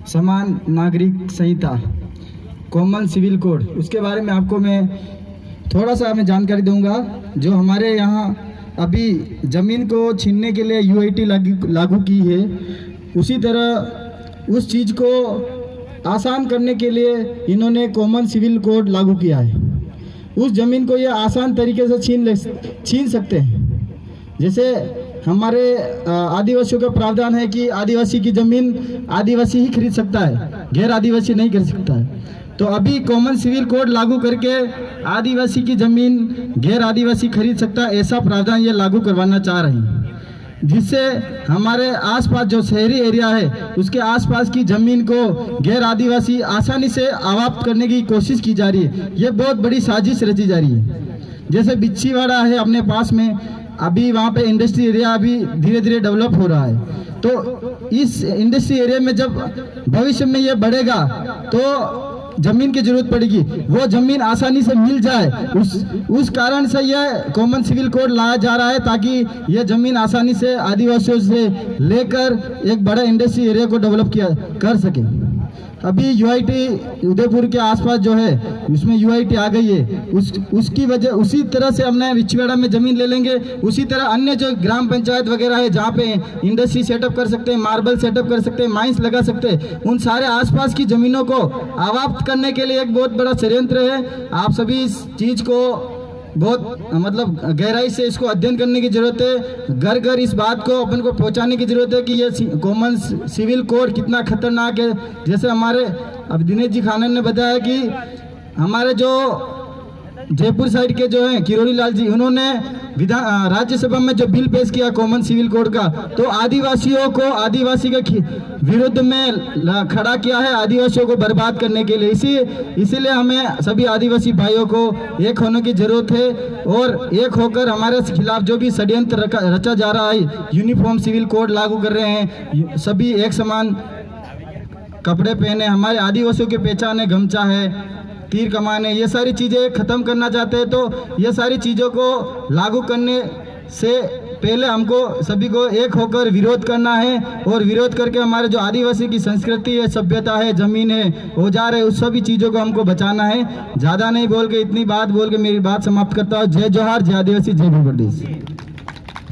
समान नागरिक संहिता common civil code, उसके बारे में आपको मैं थोड़ा सा जानकारी दूंगा। जो हमारे यहाँ अभी ज़मीन को छीनने के लिए यूआईटी लागू की है, उसी तरह उस चीज़ को आसान करने के लिए इन्होंने कॉमन सिविल कोड लागू किया है। उस ज़मीन को ये आसान तरीके से छीन सकते हैं। जैसे हमारे आदिवासियों का प्रावधान है कि आदिवासी की ज़मीन आदिवासी ही खरीद सकता है, गैर आदिवासी नहीं कर सकता है। तो अभी कॉमन सिविल कोड लागू करके आदिवासी की ज़मीन गैर आदिवासी खरीद सकता है, ऐसा प्रावधान ये लागू करवाना चाह रहे हैं, जिससे हमारे आसपास जो शहरी एरिया है उसके आसपास की ज़मीन को गैर आदिवासी आसानी से आवाप्त करने की कोशिश की जा रही है। ये बहुत बड़ी साजिश रची जा रही है। जैसे बिच्छीवाड़ा है अपने पास में, अभी वहाँ पे इंडस्ट्री एरिया अभी धीरे धीरे डेवलप हो रहा है। तो इस इंडस्ट्री एरिया में जब भविष्य में ये बढ़ेगा तो जमीन की जरूरत पड़ेगी, वो जमीन आसानी से मिल जाए, उस कारण से यह कॉमन सिविल कोड लाया जा रहा है, ताकि यह जमीन आसानी से आदिवासियों से लेकर एक बड़ा इंडस्ट्री एरिया को डेवलप किया कर सके। अभी यूआईटी उदयपुर के आसपास जो है उसमें यूआईटी आ गई है, उसकी वजह उसी तरह से हमने बिच्छीवाड़ा में ज़मीन ले लेंगे। उसी तरह अन्य जो ग्राम पंचायत वगैरह है जहाँ पे इंडस्ट्री सेटअप कर सकते हैं, मार्बल सेटअप कर सकते हैं, माइंस लगा सकते हैं, उन सारे आसपास की ज़मीनों को आवाप्त करने के लिए एक बहुत बड़ा षड्यंत्र है। आप सभी इस चीज़ को बहुत गहराई से इसको अध्ययन करने की ज़रूरत है। घर घर इस बात को अपन को पहुंचाने की ज़रूरत है कि ये कॉमन सिविल कोड कितना खतरनाक है। जैसे हमारे अब दिनेश जी खानन ने बताया कि हमारे जो जयपुर साइड के जो हैं किरोड़ी लाल जी, उन्होंने राज्यसभा में जो बिल पेश किया कॉमन सिविल कोड का, तो आदिवासियों को आदिवासी के विरुद्ध में खड़ा किया है, आदिवासियों को बर्बाद करने के लिए। इसीलिए हमें सभी आदिवासी भाइयों को एक होने की जरूरत है और एक होकर हमारे खिलाफ जो भी षड्यंत्र रचा जा रहा है, यूनिफॉर्म सिविल कोड लागू कर रहे हैं, सभी एक समान कपड़े पहने, हमारे आदिवासियों की पहचान है गमछा है, तीर कमान है, ये सारी चीज़ें ख़त्म करना चाहते हैं। तो ये सारी चीज़ों को लागू करने से पहले हमको सभी को एक होकर विरोध करना है, और विरोध करके हमारे जो आदिवासी की संस्कृति है, सभ्यता है, ज़मीन है, औजार है, उस सभी चीज़ों को हमको बचाना है। ज़्यादा नहीं बोल के, इतनी बात बोल के मेरी बात समाप्त करता हूँ। जय जोहार, जय आदिवासी, जय भू प्रदेश।